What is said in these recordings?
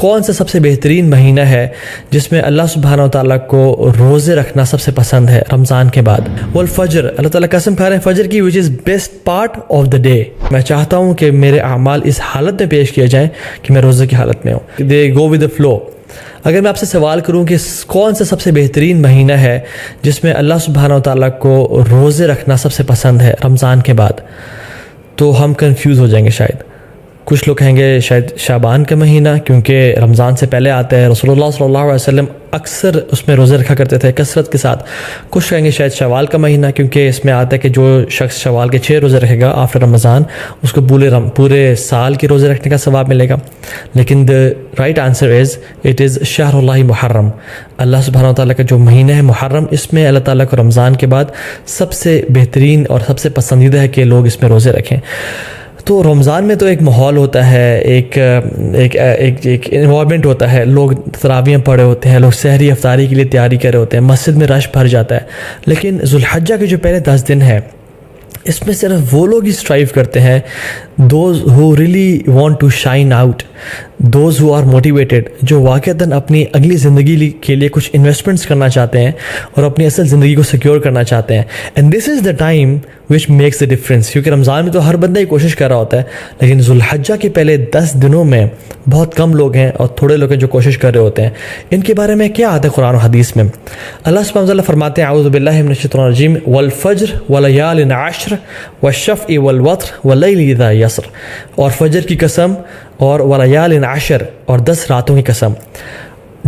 کون سا سب سے بہترین مہینہ ہے جس میں اللہ سبحانہ و تعالیٰ کو روزے رکھنا سب سے پسند ہے رمضان کے بعد؟ والفجر، اللہ تعالیٰ قسم کھا رہے ہیں فجر کی، which is best part of the day. میں چاہتا ہوں کہ میرے اعمال اس حالت میں پیش کیے جائیں کہ میں روزے کی حالت میں ہوں. They go with the flow. اگر میں آپ سے سوال کروں کہ کون سا سب سے بہترین مہینہ ہے جس میں اللہ سبحانہ و تعالیٰ کو روزے رکھنا سب سے پسند ہے رمضان کے بعد، تو ہم کنفیوز ہو جائیں گے شاید. کچھ لوگ کہیں گے شاید شعبان کا مہینہ، کیونکہ رمضان سے پہلے آتا ہے، رسول اللہ صلی اللہ علیہ وسلم اکثر اس میں روزے رکھا کرتے تھے کثرت کے ساتھ. کچھ کہیں گے شاید شوال کا مہینہ، کیونکہ اس میں آتا ہے کہ جو شخص شوال کے 6 روزے رکھے گا آفٹر رمضان اس کو پورے سال کے روزے رکھنے کا ثواب ملے گا. لیکن the right answer is it is شہر اللہ محرم. اللہ سبحانہ و تعالیٰ کا جو مہینہ ہے محرم، اس میں اللہ تعالیٰ کو رمضان کے بعد سب سے بہترین اور سب سے پسندیدہ ہے کہ لوگ اس میں روزے رکھیں. تو رمضان میں تو ایک ماحول ہوتا ہے، ایک انوائرمنٹ ہوتا ہے، لوگ تراویح پڑھے ہوتے ہیں، لوگ سحری افطاری کے لیے تیاری کر رہے ہوتے ہیں، مسجد میں رش بھر جاتا ہے. لیکن ذوالحجہ کے جو پہلے 10 دن ہے، اس میں صرف وہ لوگ ہی اسٹرائیو کرتے ہیں، those who really want to shine out, those who are motivated, جو واقعتاً اپنی اگلی زندگی کے لیے کچھ انویسٹمنٹس کرنا چاہتے ہیں اور اپنی اصل زندگی کو سیکیور کرنا چاہتے ہیں. And this is the time which makes the difference. کیونکہ رمضان میں تو ہر بندہ ہی کوشش کر رہا ہوتا ہے، لیکن ذوالحجہ کے پہلے 10 دنوں میں بہت کم لوگ ہیں اور تھوڑے لوگ ہیں جو کوشش کر رہے ہوتے ہیں. ان کے بارے میں کیا آتا ہے قرآن و حدیث میں؟ اللہ سبحانہ وتعالیٰ فرماتے ہیں اعوذ باللہ من الشیطان الرجیم والفجر ولیال عشر والشفع والوتر واللیل اذا یسر، اور فجر کی قسم اور ولیال عشر اور 10 راتوں کی قسم.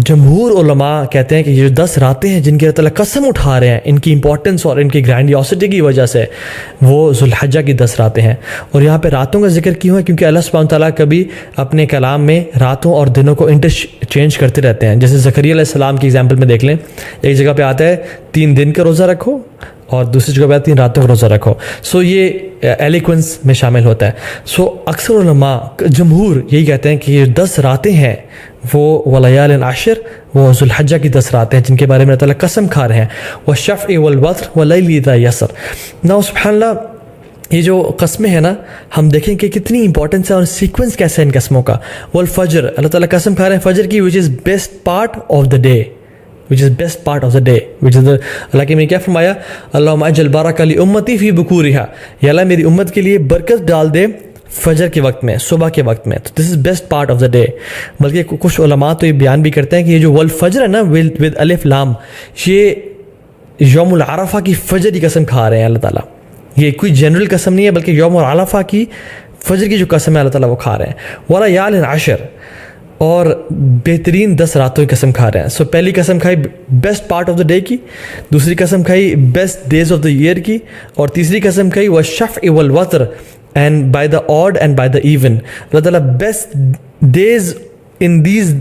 جمہور علماء کہتے ہیں کہ یہ جو 10 راتیں ہیں جن کی اللہ تعالیٰ قسم اٹھا رہے ہیں، ان کی امپورٹنس اور ان کی گرینڈیوسٹی کی وجہ سے وہ ذوالحجہ کی 10 راتیں ہیں. اور یہاں پہ راتوں کا ذکر کیوں ہے؟ کیونکہ اللہ سبحانہ تعالیٰ کبھی اپنے کلام میں راتوں اور دنوں کو انٹرچینج کرتے رہتے ہیں. جیسے زکریا علیہ السلام کی ایگزامپل میں دیکھ لیں، ایک جگہ پہ آتا ہے 3 دن کا روزہ رکھو اور دوسری جگہ پہ 3 راتوں کا روزہ رکھو. سو یہ ایلیکوینس میں شامل ہوتا ہے. سو اکثر علماء جمہور یہی کہتے ہیں کہ یہ 10 راتیں ہیں وہ ولیال عشر، وہ ذوالحجہ کی 10 راتیں ہیں جن کے بارے میں اللہ تعالیٰ قسم کھا رہے ہیں. والشفع والوتر واللیل اذا یسر. نا سبحان اللہ، یہ جو قسمیں ہیں نا، ہم دیکھیں کہ کتنی امپورٹنس ہے اور سیکوینس کیسے ہے ان قسموں کا. والفجر، اللہ تعالیٰ قسم کھا رہے ہیں فجر کی، which is best part of the day. اللہ کے میں کیا فرمایا؟ اللہم اجل بارک لی امتی فی بکورہا، یا اللہ میری امت کے لیے برکت ڈال دے فجر کے وقت میں، صبح کے وقت میں. تو this is best part of the day. بلکہ کچھ علماء تو یہ بیان بھی کرتے ہیں کہ یہ جو والفجر ہے نا ود الف لام، یہ یوم العرفہ کی فجر کی قسم کھا رہے ہیں اللہ تعالیٰ. یہ کوئی جنرل قسم نہیں ہے، بلکہ یوم العرفہ کی فجر کی جو قسم ہے اللہ تعالیٰ وہ کھا رہے ہیں. ولیال عشر، اور بہترین 10 راتوں کی قسم کھا رہے ہیں. سو پہلی قسم کھائی best part of the day کی، دوسری قسم کھائی best days of the year کی، اور تیسری قسم کھائی والشفع والوتر and by the odd and by the even. اللہ تعالیٰ best days in these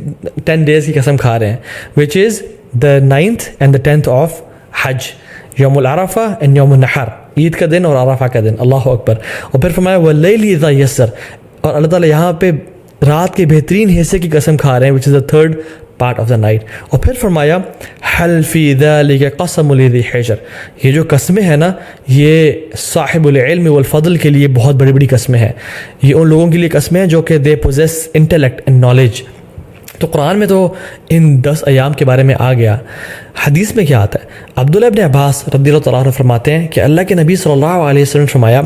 10 days کی قسم کھا رہے ہیں، وچ از دا 9th and the 10th of حج، یوم العرفہ اینڈ یوم النحر، عید کا دن اور عرفہ کا دن. اللہ اکبر. اور پھر فرمایا واللیل اذا یسر، اور اللہ تعالیٰ یہاں پہ رات کے بہترین حصے کی قسم کھا رہے ہیں، which is the 3rd part of the night. اور پھر فرمایا حل فی ذلک قسم لذی حجر، یہ جو قسمیں ہیں نا، یہ صاحب العلم والفضل کے لیے بہت بڑی بڑی قسمیں ہیں. یہ ان لوگوں کے لیے قسمیں ہیں جو کہ they possess intellect and knowledge. تو قرآن میں تو ان 10 ایام کے بارے میں آ گیا. حدیث میں کیا آتا ہے؟ عبداللہ ابن عباس رضی اللہ تعالیٰ عنہ فرماتے ہیں کہ اللہ کے نبی صلی اللہ علیہ وسلم فرمایا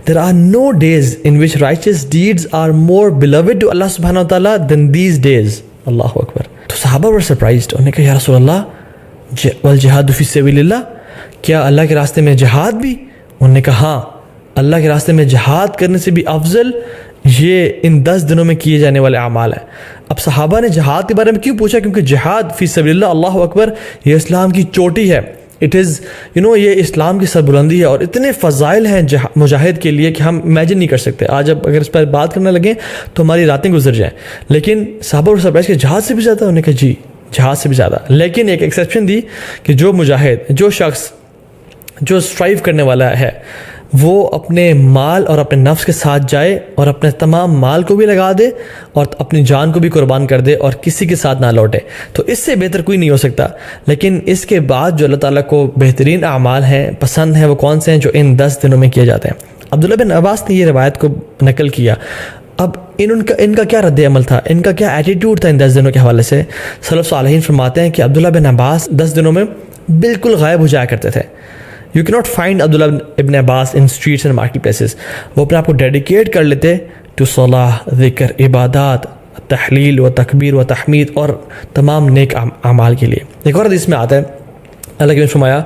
there are no days in which righteous deeds are more beloved to Allah subhanahu wa ta'ala than these days. اللہ اکبر. تو صحابہ were surprised. انہوں نے کہا یا رسول اللہ والجہاد فی سبیل اللہ، کیا اللہ کے راستے میں جہاد بھی؟ انہوں نے کہا ہاں، اللہ کے راستے میں جہاد کرنے سے بھی افضل یہ ان 10 دنوں میں کیے جانے والے اعمال ہیں. اب صحابہ نے جہاد کے بارے میں کیوں پوچھا؟ کیونکہ جہاد فی سبیل اللہ، اللہ اکبر، یہ اسلام کی چوٹی ہے. اٹ از یہ اسلام کی سربلندی ہے، اور اتنے فضائل ہیں مجاہد کے لیے کہ ہم امیجن نہیں کر سکتے. آج اب اگر اس پر بات کرنے لگیں تو ہماری راتیں گزر جائیں. لیکن صحابہ اور سرپرائز کہ جہاد سے بھی زیادہ؟ انہوں نے کہا جی جہاد سے بھی زیادہ. لیکن ایک ایکسیپشن دی کہ جو مجاہد، جو شخص جو اسٹرائیو کرنے والا ہے، وہ اپنے مال اور اپنے نفس کے ساتھ جائے اور اپنے تمام مال کو بھی لگا دے اور اپنی جان کو بھی قربان کر دے اور کسی کے ساتھ نہ لوٹے. تو اس سے بہتر کوئی نہیں ہو سکتا. لیکن اس کے بعد جو اللہ تعالیٰ کو بہترین اعمال ہیں، پسند ہیں، وہ کون سے ہیں؟ جو ان 10 دنوں میں کیے جاتے ہیں. عبداللہ بن عباس نے یہ روایت کو نقل کیا. اب ان کا کیا رد عمل تھا, ان کا کیا ایٹیٹیوڈ تھا ان 10 دنوں کے حوالے سے؟ سلف صالحین فرماتے ہیں کہ عبداللہ بن عباس 10 دنوں میں بالکل غائب ہو جایا کرتے تھے. یو کی ناٹ فائنڈ عبداللہ ابن عباس ان اسٹریٹس اینڈ مارکیٹ پلیسز. وہ اپنے آپ کو ڈیڈیکیٹ کر لیتے ٹو صلاح, ذکر, عبادات, تحلیل و تکبیر و تحمید اور تمام نیک اعمال کے لیے. ایک اور حدیث میں آتا ہے, اللہ نے فرمایا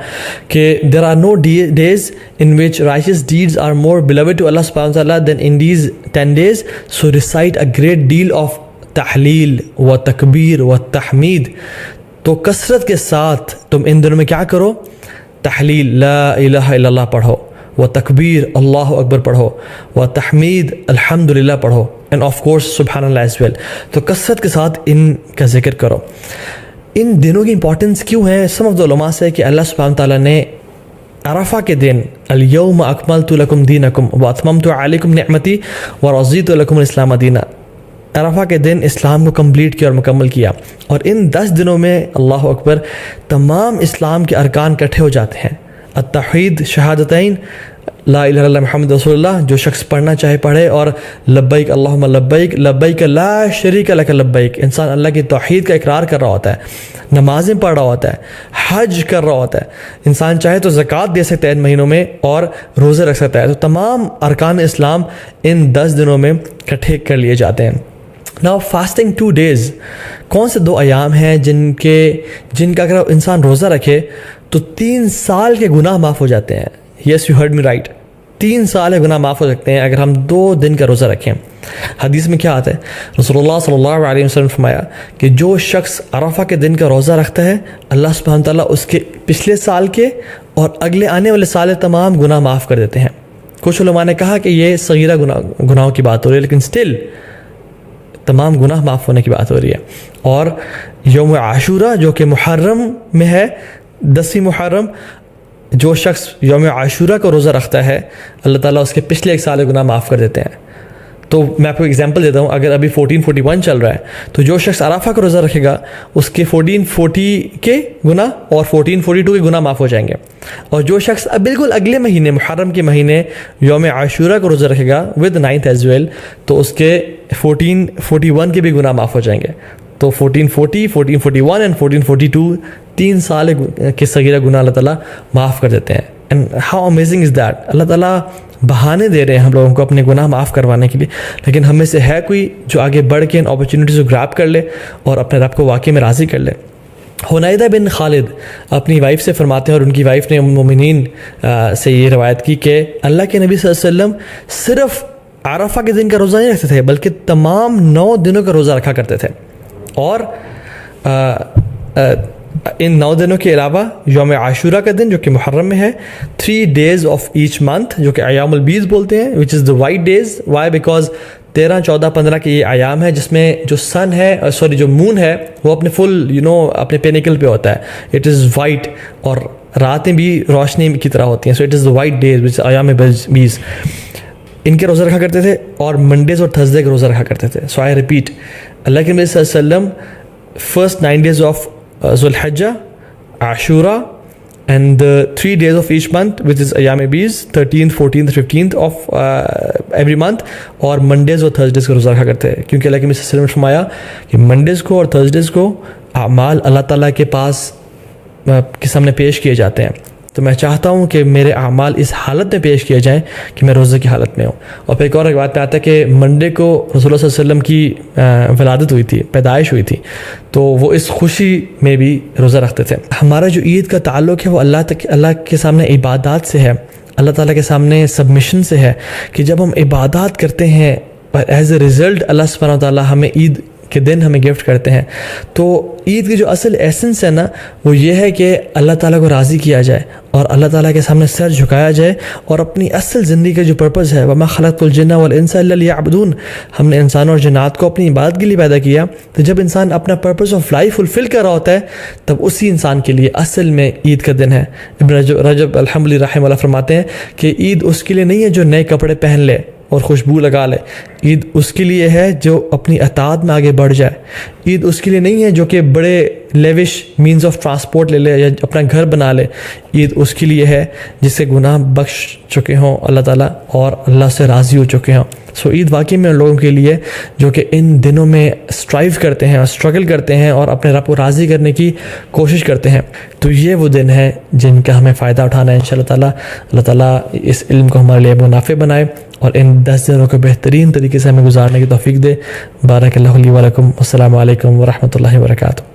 کہ there are no days in which righteous deeds are more beloved to Allah subhanahu wa ta'ala than in these 10 days, so recite a great deal of تحلیل و تکبیر و تحمید. تو کثرت کے ساتھ تم ان دنوں میں کیا کرو؟ تحلیل لا الہ الا اللہ پڑھو, و تکبیر اللہ اکبر پڑھو, و تحمید الحمدللہ پڑھو, اینڈ آف کورس سبحان اللہ ایز ویل. تو کثرت کے ساتھ ان کا ذکر کرو. ان دنوں کی امپورٹنس کیوں ہے؟ سم آف دا علماء سے کہ اللہ سبحانہ تعالیٰ نے عرفہ کے دن الیوم اکملت لکم دینکم واتممت علیکم نعمتی ورضیت لکم الاسلام دینا, عرفہ کے دن اسلام کو کمپلیٹ کیا اور مکمل کیا. اور ان 10 دنوں میں اللہ اکبر تمام اسلام کے ارکان اکٹھے ہو جاتے ہیں. التوحید, شہادتین, لا الہ الا اللہ محمد رسول اللہ, جو شخص پڑھنا چاہے پڑھے, اور لبیک اللہم لبیک لبیک لا شریک لک لبیک. انسان اللہ کی توحید کا اقرار کر رہا ہوتا ہے, نمازیں پڑھ رہا ہوتا ہے, حج کر رہا ہوتا ہے. انسان چاہے تو زکوٰۃ دے سکتا ہے ان مہینوں میں اور روزے رکھ سکتا ہے. تو تمام ارکان اسلام ان 10 دنوں میں اکٹھے کر لیے جاتے ہیں. ناؤ فاسٹنگ 2 days, کون سے 2 ایام ہیں جن کا اگر انسان روزہ رکھے تو 3 سال کے گناہ معاف ہو جاتے ہیں. Yes you heard me right, 3 سال کے گناہ معاف ہو سکتے ہیں اگر ہم 2 دن کا روزہ رکھیں. حدیث میں کیا آتا ہے؟ رسول اللہ صلی اللہ علیہ وسلم فرمایا کہ جو شخص عرفہ کے دن کا روزہ رکھتا ہے, اللہ سبحانہ تعالیٰ اس کے پچھلے سال کے اور اگلے آنے والے سال تمام گناہ معاف کر دیتے ہیں. کچھ علماء نے کہا کہ یہ صغیرہ گناہوں کی بات ہو رہی ہے, لیکن سٹل تمام گناہ معاف ہونے کی بات ہو رہی ہے. اور یوم عاشورہ جو کہ محرم میں ہے, 10 محرم, جو شخص یوم عاشورہ کو روزہ رکھتا ہے اللہ تعالیٰ اس کے پچھلے 1 سال کے گناہ معاف کر دیتے ہیں. تو میں آپ کو ایگزامپل دیتا ہوں, اگر ابھی 1441 چل رہا ہے تو جو شخص عرفہ کا روزہ رکھے گا اس کے 1440 کے گناہ اور 1442 کے گناہ معاف ہو جائیں گے. اور جو شخص اب بالکل اگلے مہینے محرم کے مہینے یوم عاشورہ کو روزہ رکھے گا ود 9th ایز ویل, تو اس کے 1441 کے بھی گناہ معاف ہو جائیں گے. تو 1440, 1441 اینڈ 1442 3 سال کے صغیرہ گناہ اللہ تعالیٰ معاف کر دیتے ہیں. And how amazing is that. اللہ تعالیٰ بہانے دے رہے ہیں ہم لوگوں کو اپنے گناہ معاف کروانے کے لیے, لیکن ہم میں سے ہے کوئی جو آگے بڑھ کے ان اپرچونیٹیز کو گراب کر لے اور اپنے رب کو واقعی میں راضی کر لے. حنیدہ بن خالد اپنی وائف سے فرماتے ہیں, اور ان کی وائف نے ام المومنین سے یہ روایت کی کہ اللہ کے نبی صلی اللہ علیہ وسلم صرف عرفہ کے دن کا روزہ نہیں رکھتے تھے بلکہ تمام 9 دنوں کا روزہ رکھا کرتے تھے. اور ان 9 دنوں کے علاوہ یوم عاشورہ کا دن جو کہ محرم میں ہے, 3 days of each month جو کہ ایام البیض بولتے ہیں, which is the white days. Why? Because 13, 14, 15 کے یہ ایام ہے جس میں جو سن ہے جو مون ہے وہ اپنے فل اپنے پینیکل پہ ہوتا ہے. اٹ از وائٹ, اور راتیں بھی روشنی کی طرح ہوتی ہیں. So it is the white days which ایام بیض. ان کے روزہ رکھا کرتے تھے, اور منڈیز اور تھرسڈے کے روزہ رکھا کرتے تھے. سو آئی ریپیٹ, اللہ کے نبی صلی اللہ علیہ وسلم first 9 days of ذو الحجہ, عاشورہ, and the 3 days of each month which is ایام بیض, 13th, 14th, 15th of every month, اور منڈیز اور تھرسڈیز کا روزہ رکھا کرتے ہیں. کیونکہ اللہ کے نبی صلی اللہ علیہ وسلم نے فرمایا کہ منڈیز کو اور تھرسڈیز کو اعمال اللہ تعالیٰ کے پاس کے سامنے پیش کیے جاتے ہیں. تو میں چاہتا ہوں کہ میرے اعمال اس حالت میں پیش کیے جائیں کہ میں روزے کی حالت میں ہوں. اور پھر ایک اور بات پہ آتا ہے کہ منڈے کو رسول اللہ صلی اللہ علیہ وسلم کی ولادت ہوئی تھی, پیدائش ہوئی تھی, تو وہ اس خوشی میں بھی روزہ رکھتے تھے. ہمارا جو عید کا تعلق ہے وہ اللہ کے سامنے عبادات سے ہے, اللہ تعالیٰ کے سامنے سبمیشن سے ہے, کہ جب ہم عبادات کرتے ہیں ایز اے رزلٹ اللہ سبحانہ و تعالیٰ ہمیں عید کے دن ہمیں گفٹ کرتے ہیں. تو عید کی جو اصل ایسنس ہے نا وہ یہ ہے کہ اللہ تعالیٰ کو راضی کیا جائے اور اللہ تعالیٰ کے سامنے سر جھکایا جائے, اور اپنی اصل زندگی کا جو پرپز ہے, وَمَا خَلَقْتُ الْجِنَّ وَالْإِنسَ إِلَّا لِيَعْبُدُونَ, ہم نے انسانوں اور جنات کو اپنی عبادت کے لیے پیدا کیا. تو جب انسان اپنا پرپز آف لائف فلفل کر رہا ہوتا ہے تب اسی انسان کے لیے اصل میں عید کا دن ہے. ابن رجب الحمدللہ رحمہ اللہ فرماتے ہیں کہ عید اس کے لیے نہیں ہے جو نئے کپڑے پہن لے, اور خوشبو لگا لے. عید اس کے لیے ہے جو اپنی اطاعت میں آگے بڑھ جائے. عید اس کے لیے نہیں ہے جو کہ بڑے لیوش مینز آف ٹرانسپورٹ لے لے یا اپنا گھر بنا لے. عید اس کے لیے ہے جس کے گناہ بخش چکے ہوں اللہ تعالیٰ اور اللہ سے راضی ہو چکے ہوں. سو عید واقعی میں ان لوگوں کے لیے جو کہ ان دنوں میں اسٹرائیو کرتے ہیں اور اسٹرگل کرتے ہیں اور اپنے رب کو راضی کرنے کی کوشش کرتے ہیں. تو یہ وہ دن ہے جن کا ہمیں فائدہ اٹھانا ہے انشاءاللہ تعالیٰ. اللہ تعالیٰ اس علم کو ہمارے لیے منافع بنائے اور ان 10 دنوں کو بہترین طریقے سے ہمیں گزارنے کی توفیق دے. بارک اللہ لی و لکم. السلام علیکم ورحمۃ اللہ وبرکاتہ.